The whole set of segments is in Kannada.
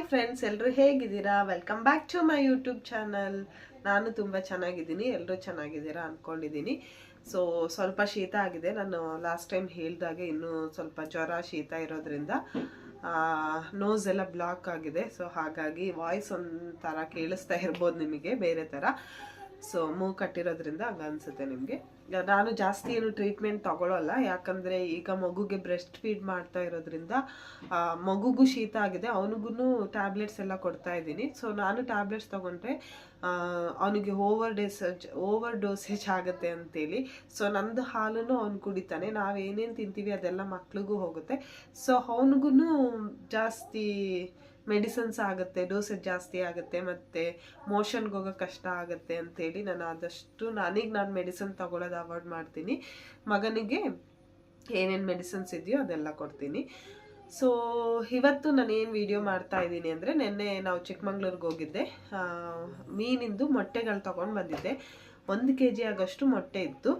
ಹಾಯ್ ಫ್ರೆಂಡ್ಸ್, ಎಲ್ಲರೂ ಹೇಗಿದ್ದೀರಾ? Welcome back to my YouTube channel. ನಾನು ತುಂಬ ಚೆನ್ನಾಗಿದ್ದೀನಿ, ಎಲ್ಲರೂ ಚೆನ್ನಾಗಿದ್ದೀರಾ ಅಂದ್ಕೊಂಡಿದ್ದೀನಿ. ಸೊ ಸ್ವಲ್ಪ ಶೀತ ಆಗಿದೆ. ನಾನು ಲಾಸ್ಟ್ ಟೈಮ್ ಹೇಳಿದಾಗೆ ಇನ್ನೂ ಸ್ವಲ್ಪ ಜ್ವರ ಶೀತ ಇರೋದ್ರಿಂದ ನೋಸ್ ಎಲ್ಲ ಬ್ಲಾಕ್ ಆಗಿದೆ. ಸೊ ಹಾಗಾಗಿ ವಾಯ್ಸ್ ಒಂಥರ ಕೇಳಿಸ್ತಾ ಇರ್ಬೋದು ನಿಮಗೆ ಬೇರೆ ಥರ. ಸೊ ಮೂಗು ಕಟ್ಟಿರೋದ್ರಿಂದ ಹಂಗೆ ಅನಿಸುತ್ತೆ ನಿಮಗೆ. ನಾನು ಜಾಸ್ತಿ ಏನು ಟ್ರೀಟ್ಮೆಂಟ್ ತಗೊಳ್ಳಲ್ಲ, ಯಾಕಂದರೆ ಈಗ ಮಗುಗೆ ಬ್ರೆಸ್ಟ್ ಫೀಡ್ ಮಾಡ್ತಾ ಇರೋದ್ರಿಂದ ಮಗುಗೂ ಶೀತ ಆಗಿದೆ, ಅವನಿಗೂ ಟ್ಯಾಬ್ಲೆಟ್ಸ್ ಎಲ್ಲ ಕೊಡ್ತಾ ಇದ್ದೀನಿ. ಸೊ ನಾನು ಟ್ಯಾಬ್ಲೆಟ್ಸ್ ತೊಗೊಂಡ್ರೆ ಅವನಿಗೆ ಓವರ್ ಡೋಸೇಜ್ ಆಗುತ್ತೆ ಅಂತೇಳಿ. ಸೊ ನಂದು ಹಾಲನ್ನು ಅವ್ನು ಕುಡಿತಾನೆ, ನಾವೇನೇನು ತಿಂತೀವಿ ಅದೆಲ್ಲ ಮಕ್ಳಿಗೂ ಹೋಗುತ್ತೆ. ಸೊ ಅವನಿಗೂ ಜಾಸ್ತಿ ಮೆಡಿಸಿನ್ಸ್ ಆಗುತ್ತೆ, ಡೋಸೇಜ್ ಜಾಸ್ತಿ ಆಗುತ್ತೆ, ಮತ್ತು ಮೋಷನ್ಗೆ ಹೋಗೋ ಕಷ್ಟ ಆಗುತ್ತೆ ಅಂತೇಳಿ ನಾನು ಆದಷ್ಟು ನಾನು ಮೆಡಿಸಿನ್ ತಗೊಳ್ಳೋದು ಅವಾಯ್ಡ್ ಮಾಡ್ತೀನಿ. ಮಗನಿಗೆ ಏನೇನು ಮೆಡಿಸಿನ್ಸ್ ಇದೆಯೋ ಅದೆಲ್ಲ ಕೊಡ್ತೀನಿ. ಸೊ ಇವತ್ತು ನಾನು ಏನು ವಿಡಿಯೋ ಮಾಡ್ತಾ ಇದ್ದೀನಿ ಅಂದರೆ, ನಿನ್ನೆ ನಾವು ಚಿಕ್ಕಮಂಗ್ಳೂರಿಗೆ ಹೋಗಿದ್ದೆ, ಮೀನಿಂದು ಮೊಟ್ಟೆಗಳು ತೊಗೊಂಡು ಬಂದಿದ್ದೆ. 1 kg ಆಗೋಷ್ಟು ಮೊಟ್ಟೆ ಇತ್ತು,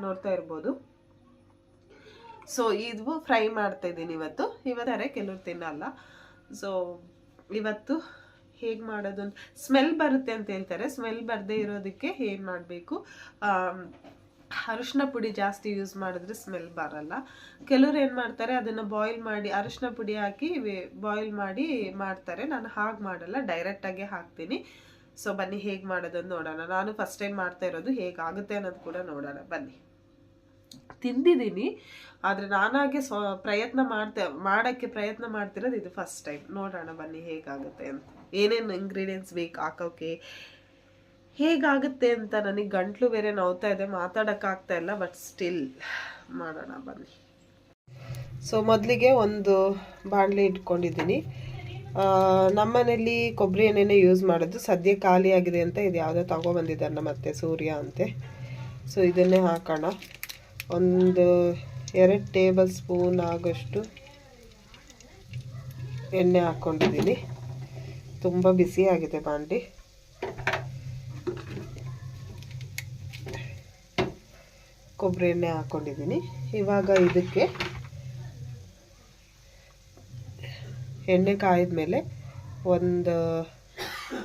ನೋಡ್ತಾ ಇರ್ಬೋದು. ಸೊ ಇದು ಫ್ರೈ ಮಾಡ್ತಾ ಇದ್ದೀನಿ ಇವತ್ತಾರೆ, ಕೆಲವ್ರು ತಿನ್ನಲ್ಲ. ಸೊ ಇವತ್ತು ಹೇಗೆ ಮಾಡೋದು, ಸ್ಮೆಲ್ ಬರುತ್ತೆ ಅಂತ ಹೇಳ್ತಾರೆ. ಸ್ಮೆಲ್ ಬರದೇ ಇರೋದಕ್ಕೆ ಏನು ಮಾಡಬೇಕು, ಅರಿಶಿನ ಪುಡಿ ಜಾಸ್ತಿ ಯೂಸ್ ಮಾಡಿದ್ರೆ ಸ್ಮೆಲ್ ಬರಲ್ಲ. ಕೆಲವ್ರು ಏನು ಮಾಡ್ತಾರೆ, ಅದನ್ನು ಬಾಯ್ಲ್ ಮಾಡಿ ಅರಿಶಿನ ಪುಡಿ ಹಾಕಿ ಬಾಯ್ಲ್ ಮಾಡಿ ಮಾಡ್ತಾರೆ. ನಾನು ಹಾಗೆ ಮಾಡಲ್ಲ, ಡೈರೆಕ್ಟಾಗೆ ಹಾಕ್ತೀನಿ. ಸೊ ಬನ್ನಿ ಹೇಗೆ ಮಾಡೋದನ್ನು ನೋಡೋಣ. ನಾನು ಫಸ್ಟ್ ಟೈಮ್ ಮಾಡ್ತಾ ಇರೋದು, ಹೇಗಾಗುತ್ತೆ ಅನ್ನೋದು ಕೂಡ ನೋಡೋಣ ಬನ್ನಿ. ತಿಂದಿದ್ದೀನಿ, ಆದರೆ ನಾನಾಗೆ ಮಾಡೋಕ್ಕೆ ಪ್ರಯತ್ನ ಮಾಡ್ತಿರೋದು ಇದು ಫಸ್ಟ್ ಟೈಮ್. ನೋಡೋಣ ಬನ್ನಿ ಹೇಗಾಗುತ್ತೆ ಅಂತ, ಏನೇನು ಇಂಗ್ರೀಡಿಯೆಂಟ್ಸ್ ಬೇಕು ಹಾಕೋಕ್ಕೆ, ಹೇಗಾಗುತ್ತೆ ಅಂತ. ನನಗೆ ಗಂಟ್ಲು ಬೇರೆ ನೋವ್ತಾ ಇದೆ, ಮಾತಾಡೋಕ್ಕಾಗ್ತಾ ಇಲ್ಲ, ಬಟ್ ಸ್ಟಿಲ್ ಮಾಡೋಣ ಬನ್ನಿ. ಸೊ ಮೊದಲಿಗೆ ಒಂದು ಬಾಣಲೆ ಇಟ್ಕೊಂಡಿದ್ದೀನಿ. ನಮ್ಮನೇಲಿ ಕೊಬ್ಬರಿ ಎಣ್ಣೆನೇ ಯೂಸ್ ಮಾಡೋದು, ಸದ್ಯ ಖಾಲಿ ಆಗಿದೆ ಅಂತ ಇದು ಯಾವುದೋ ತಗೊಬಂದಿದ್ದಾರೆ ನಮ್ಮ ಅತ್ತೆ, ಸೂರ್ಯ ಅಂತೆ. ಸೊ ಇದನ್ನೇ ಹಾಕೋಣ. ಒಂದು 2 ಟೇಬಲ್ ಸ್ಪೂನ್ ಆಗೋಷ್ಟು ಎಣ್ಣೆ ಹಾಕ್ಕೊಂಡಿದ್ದೀನಿ. ತುಂಬ ಬಿಸಿಯಾಗಿದೆ ಬಾಂಡಿ. ಕೊಬ್ಬರಿ ಎಣ್ಣೆ ಹಾಕ್ಕೊಂಡಿದ್ದೀನಿ. ಇವಾಗ ಇದಕ್ಕೆ ಎಣ್ಣೆ ಕಾಯಿದ ಮೇಲೆ ಒಂದು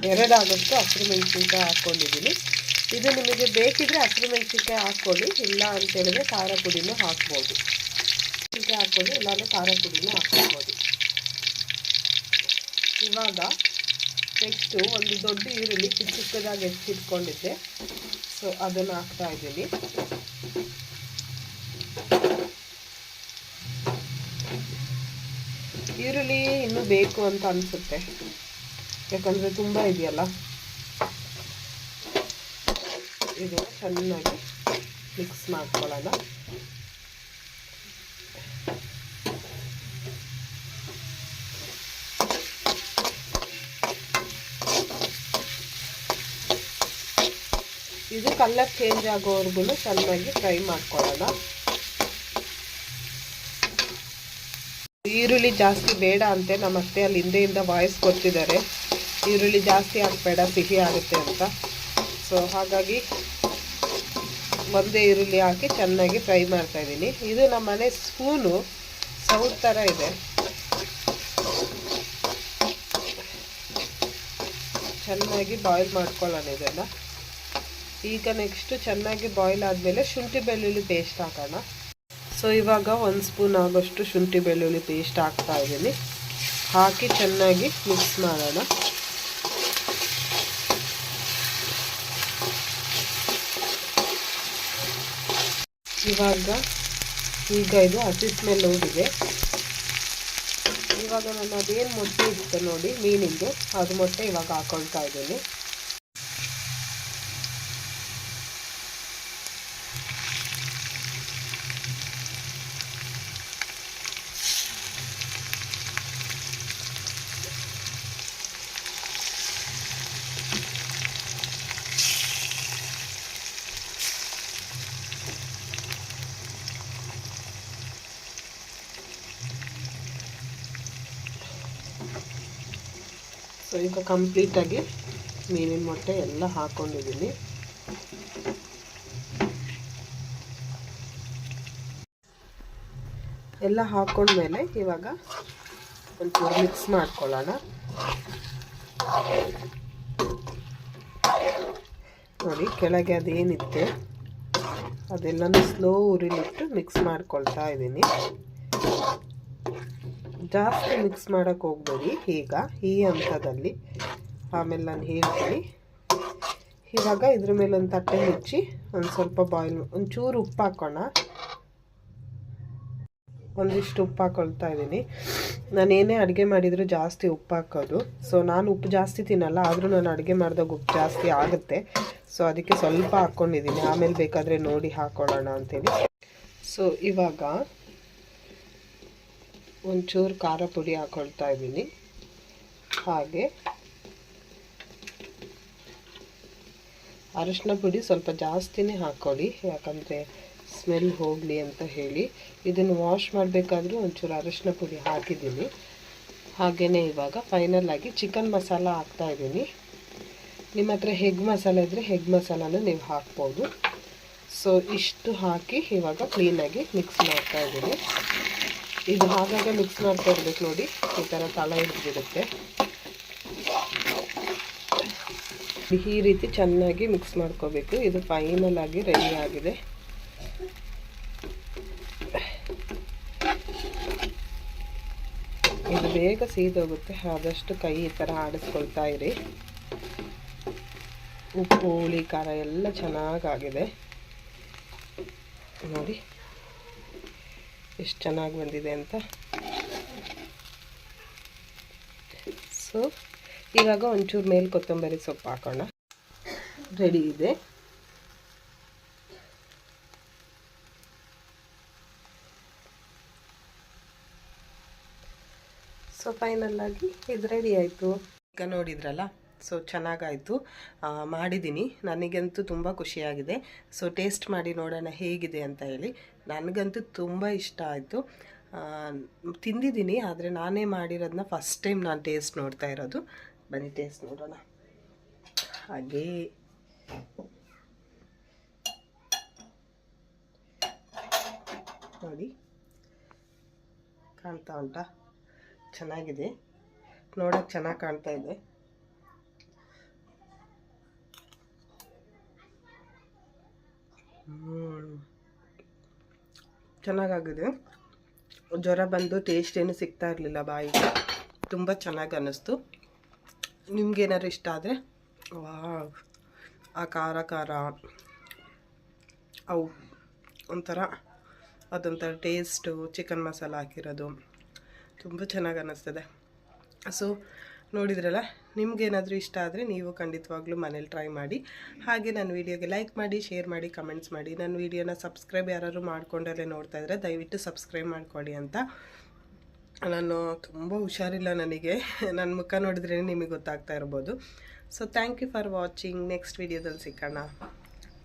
2 ಆಗೋಷ್ಟು ಹಸಿರು ಮೆಣಸಿನ್ಕಾಯಿ ಹಾಕ್ಕೊಂಡಿದ್ದೀನಿ. ಇದು ನಿಮಗೆ ಬೇಕಿದ್ರೆ ಹಸಿರು ಮೆಣಸಿನ್ಕಾಯಿ ಹಾಕ್ಕೊಳ್ಳಿ, ಇಲ್ಲ ಅಂತೇಳಿದ್ರೆ ಖಾರ ಪುಡಿನೂ ಹಾಕ್ಬೋದು. ಮೆಣಸಿನ್ಕಾಯಿ ಹಾಕ್ಕೊಳ್ಳಿ, ಇಲ್ಲಾಂದರೆ ಖಾರ ಪುಡಿನೂ ಹಾಕ್ಕೊಳ್ಬೋದು. ಇವಾಗ ನೆಕ್ಸ್ಟು ಒಂದು ದೊಡ್ಡ ಈರುಳ್ಳಿ ಚಿಕ್ಕದಾಗಿ ಹೆಚ್ಚಿಟ್ಕೊಂಡಿದ್ದೆ, ಸೊ ಅದನ್ನು ಹಾಕ್ತಾ ಇದ್ದೀನಿ. ಈರುಳ್ಳಿ ಇನ್ನೂ ಬೇಕು ಅಂತ ಅನಿಸುತ್ತೆ, ಯಾಕಂದರೆ ತುಂಬ ಇದೆಯಲ್ಲ. ಇದನ್ನು ಚೆನ್ನಾಗಿ ಮಿಕ್ಸ್ ಮಾಡ್ಕೊಳ್ಳೋಣ. ಇದು ಕಲರ್ ಚೇಂಜ್ ಆಗೋವರೆಗೂ ಚೆನ್ನಾಗಿ ಫ್ರೈ ಮಾಡ್ಕೊಳ್ಳೋಣ. ಈರುಳ್ಳಿ ಜಾಸ್ತಿ ಬೇಡ ಅಂತೆ ನಮ್ಮ ಅತ್ತೆ ಅಲ್ಲಿ ಹಿಂದೆಯಿಂದ ವಾಯ್ಸ್ ಕೊಡ್ತಿದ್ದಾರೆ, ಈರುಳ್ಳಿ ಜಾಸ್ತಿ ಹಾಕಬೇಡ ಸಿಹಿ ಆಗುತ್ತೆ ಅಂತ. ಸೊ ಹಾಗಾಗಿ ಒಂದೇ ಈರುಳ್ಳಿ ಹಾಕಿ ಚೆನ್ನಾಗಿ ಫ್ರೈ ಮಾಡ್ತಾ ಇದ್ದೀನಿ. ಇದು ನಮ್ಮ ಮನೆ ಸ್ಪೂನು ಸೌಟ್ ಥರ ಇದೆ, ಚೆನ್ನಾಗಿ ಬಾಯ್ಲ್ ಮಾಡ್ಕೊಳ್ಳೋಣ ಇದನ್ನು. ಈಗ ನೆಕ್ಸ್ಟು ಚೆನ್ನಾಗಿ ಬಾಯ್ಲ್ ಆದಮೇಲೆ ಶುಂಠಿ ಬೆಳ್ಳುಳ್ಳಿ ಪೇಸ್ಟ್ ಹಾಕೋಣ. ಸೊ ಇವಾಗ 1 ಸ್ಪೂನ್ ಆಗೋಷ್ಟು ಶುಂಠಿ ಬೆಳ್ಳುಳ್ಳಿ ಪೇಸ್ಟ್ ಹಾಕ್ತಾ ಇದ್ದೀನಿ. ಹಾಕಿ ಚೆನ್ನಾಗಿ ಮಿಕ್ಸ್ ಮಾಡೋಣ. ಈಗ ಇದು ಹಸಿ ಸ್ಮೆಲ್ ಹೋಗಿದೆ. ಇವಾಗ ನಾನು ಅದೇನು ಮೊಟ್ಟೆ ಇತ್ತು ನೋಡಿ ಮೀನಿಂದು, ಅದು ಮೊಟ್ಟೆ ಇವಾಗ ಹಾಕೊಳ್ತಾ ಇದ್ದೀನಿ. ಸೊ ಈಗ ಕಂಪ್ಲೀಟಾಗಿ ಮೀನಿನ ಮೊಟ್ಟೆ ಎಲ್ಲ ಹಾಕ್ಕೊಂಡಿದ್ದೀನಿ. ಎಲ್ಲ ಹಾಕ್ಕೊಂಡ್ಮೇಲೆ ಇವಾಗ ಒಂಚೂರು ಮಿಕ್ಸ್ ಮಾಡ್ಕೊಳ್ಳೋಣ. ನೋಡಿ ಕೆಳಗೆ ಅದೇನಿತ್ತು ಅದೆಲ್ಲನೂ ಸ್ಲೋ ಉರಿಲಿಟ್ಟು ಮಿಕ್ಸ್ ಮಾಡ್ಕೊಳ್ತಾ ಇದ್ದೀನಿ. ಜಾಸ್ತಿ ಮಿಕ್ಸ್ ಮಾಡೋಕ್ಕೆ ಹೋಗ್ಬೇಡಿ ಈಗ ಈ ಹಂತದಲ್ಲಿ, ಆಮೇಲೆ ನಾನು ಹೇಳ್ತೀನಿ. ಇವಾಗ ಇದ್ರ ಮೇಲೆ ಒಂದು ತಟ್ಟೆ ಮುಚ್ಚಿ ಒಂದು ಸ್ವಲ್ಪ ಬಾಯ್ಲ್, ಒಂಚೂರು ಉಪ್ಪು ಹಾಕೋಣ. ಒಂದಿಷ್ಟು ಉಪ್ಪು ಹಾಕೊಳ್ತಾ ಇದ್ದೀನಿ. ನಾನೇನೇ ಅಡುಗೆ ಮಾಡಿದರೂ ಜಾಸ್ತಿ ಉಪ್ಪು ಹಾಕೋದು. ಸೊ ನಾನು ಉಪ್ಪು ಜಾಸ್ತಿ ತಿನ್ನಲ್ಲ, ಆದರೂ ನಾನು ಅಡುಗೆ ಮಾಡಿದಾಗ ಉಪ್ಪು ಜಾಸ್ತಿ ಆಗುತ್ತೆ. ಸೊ ಅದಕ್ಕೆ ಸ್ವಲ್ಪ ಹಾಕ್ಕೊಂಡಿದ್ದೀನಿ, ಆಮೇಲೆ ಬೇಕಾದರೆ ನೋಡಿ ಹಾಕ್ಕೊಳ್ಳೋಣ ಅಂತೇಳಿ. ಸೊ ಇವಾಗ ಒಂಚೂರು ಖಾರ ಪುಡಿ ಹಾಕ್ಕೊಳ್ತಾ ಇದ್ದೀನಿ. ಹಾಗೆ ಅರಿಶಿನ ಪುಡಿ ಸ್ವಲ್ಪ ಜಾಸ್ತಿನೇ ಹಾಕ್ಕೊಳ್ಳಿ, ಯಾಕಂದರೆ ಸ್ಮೆಲ್ ಹೋಗಲಿ ಅಂತ ಹೇಳಿ. ಇದನ್ನು ವಾಶ್ ಮಾಡಬೇಕಾದ್ರೂ ಒಂಚೂರು ಅರಿಶಿನ ಪುಡಿ ಹಾಕಿದ್ದೀನಿ. ಹಾಗೆಯೇ ಇವಾಗ ಫೈನಲ್ ಆಗಿ ಚಿಕನ್ ಮಸಾಲ ಹಾಕ್ತಾಯಿದ್ದೀನಿ. ನಿಮ್ಮ ಹತ್ರ ಹೆಗ್ ಮಸಾಲ ಇದ್ದರೆ ಹೆಗ್ ಮಸಾಲನೂ ನೀವು ಹಾಕ್ಬೋದು. ಸೊ ಇಷ್ಟು ಹಾಕಿ ಇವಾಗ ಕ್ಲೀನಾಗಿ ಮಿಕ್ಸ್ ಮಾಡ್ತಾಯಿದ್ದೀನಿ. ಇದು ಹಾಗಾಗಿ ಮಿಕ್ಸ್ ಮಾಡ್ತಾ ಇರ್ಬೇಕು ನೋಡಿ, ಈ ಥರ ತಳ ಹಿಡಿದಿರುತ್ತೆ. ಈ ರೀತಿ ಚೆನ್ನಾಗಿ ಮಿಕ್ಸ್ ಮಾಡ್ಕೋಬೇಕು. ಇದು ಫೈನಲ್ ಆಗಿ ರೆಡಿ ಆಗಿದೆ. ಇದು ಬೇಗ ಸೀದೋಗುತ್ತೆ, ಆದಷ್ಟು ಕೈ ಈ ಥರ ಆಡಿಸ್ಕೊಳ್ತಾ ಇರಿ. ಉಪ್ಪು ಹುಳಿ ಖಾರ ಎಲ್ಲ ಚೆನ್ನಾಗಾಗಿದೆ ನೋಡಿ, ಎಷ್ಟು ಚೆನ್ನಾಗಿ ಬಂದಿದೆ ಅಂತ. ಸೊ ಇವಾಗ ಒಂಚೂರು ಮೇಲೆ ಕೊತ್ತಂಬರಿ ಸೊಪ್ಪು ಹಾಕೋಣ. ರೆಡಿ ಇದೆ. ಸೊ ಫೈನಲ್ ಆಗಿ ಇದು ರೆಡಿ ಆಯಿತು. ಈಗ ನೋಡಿದ್ರಲ್ಲ, ಸೊ ಚೆನ್ನಾಗಾಯಿತು. ಮಾಡಿದ್ದೀನಿ, ನನಗಂತೂ ತುಂಬ ಖುಷಿಯಾಗಿದೆ. ಸೊ ಟೇಸ್ಟ್ ಮಾಡಿ ನೋಡೋಣ ಹೇಗಿದೆ ಅಂತ ಹೇಳಿ. ನನಗಂತೂ ತುಂಬ ಇಷ್ಟ ಆಯಿತು. ತಿಂದಿದ್ದೀನಿ, ಆದರೆ ನಾನೇ ಮಾಡಿರೋದನ್ನ ಫಸ್ಟ್ ಟೈಮ್ ನಾನು ಟೇಸ್ಟ್ ನೋಡ್ತಾ ಇರೋದು. ಬನ್ನಿ ಟೇಸ್ಟ್ ನೋಡೋಣ. ಹಾಗೆ ನೋಡಿ, ಕಾಣ್ತಾ ಉಂಟಾ? ಚೆನ್ನಾಗಿದೆ, ನೋಡೋಕ್ಕೆ ಚೆನ್ನಾಗಿ ಕಾಣ್ತಾ ಇದೆ. ಚೆನ್ನಾಗಾಗಿದೆ. ಜ್ವರ ಬಂದು ಟೇಸ್ಟ್ ಏನು ಸಿಗ್ತಾ ಇರಲಿಲ್ಲ ಬಾಯಿಗೆ, ತುಂಬ ಚೆನ್ನಾಗಿ ಅನ್ನಿಸ್ತು. ನಿಮ್ಗೇನಾದ್ರು ಇಷ್ಟ ಆದರೆ ಆ ಖಾರ ಖಾರ ಅವು ಒಂಥರ ಅದೊಂಥರ ಟೇಸ್ಟು, ಚಿಕನ್ ಮಸಾಲ ಹಾಕಿರೋದು ತುಂಬ ಚೆನ್ನಾಗಿ ಅನ್ನಿಸ್ತದೆ. ಸೊ ನೋಡಿದ್ರಲ್ಲ, ನಿಮಗೇನಾದರೂ ಇಷ್ಟ ಆದರೆ ನೀವು ಖಂಡಿತವಾಗ್ಲೂ ಮನೇಲಿ ಟ್ರೈ ಮಾಡಿ. ಹಾಗೆ ನನ್ನ ವೀಡಿಯೋಗೆ ಲೈಕ್ ಮಾಡಿ, ಶೇರ್ ಮಾಡಿ, ಕಮೆಂಟ್ಸ್ ಮಾಡಿ. ನನ್ನ ವೀಡಿಯೋನ ಸಬ್ಸ್ಕ್ರೈಬ್ ಯಾರಾದ್ರು ಮಾಡ್ಕೊಂಡಲ್ಲೇ ನೋಡ್ತಾ ಇದ್ದರೆ ದಯವಿಟ್ಟು ಸಬ್ಸ್ಕ್ರೈಬ್ ಮಾಡ್ಕೊಳ್ಳಿ ಅಂತ. ನಾನು ತುಂಬ ಹುಷಾರಿಲ್ಲ, ನನಗೆ ನನ್ನ ಮುಖ ನೋಡಿದ್ರೇ ನಿಮಗೆ ಗೊತ್ತಾಗ್ತಾ ಇರ್ಬೋದು. So thank you for watching. Next ವೀಡಿಯೋದಲ್ಲಿ ಸಿಗೋಣ.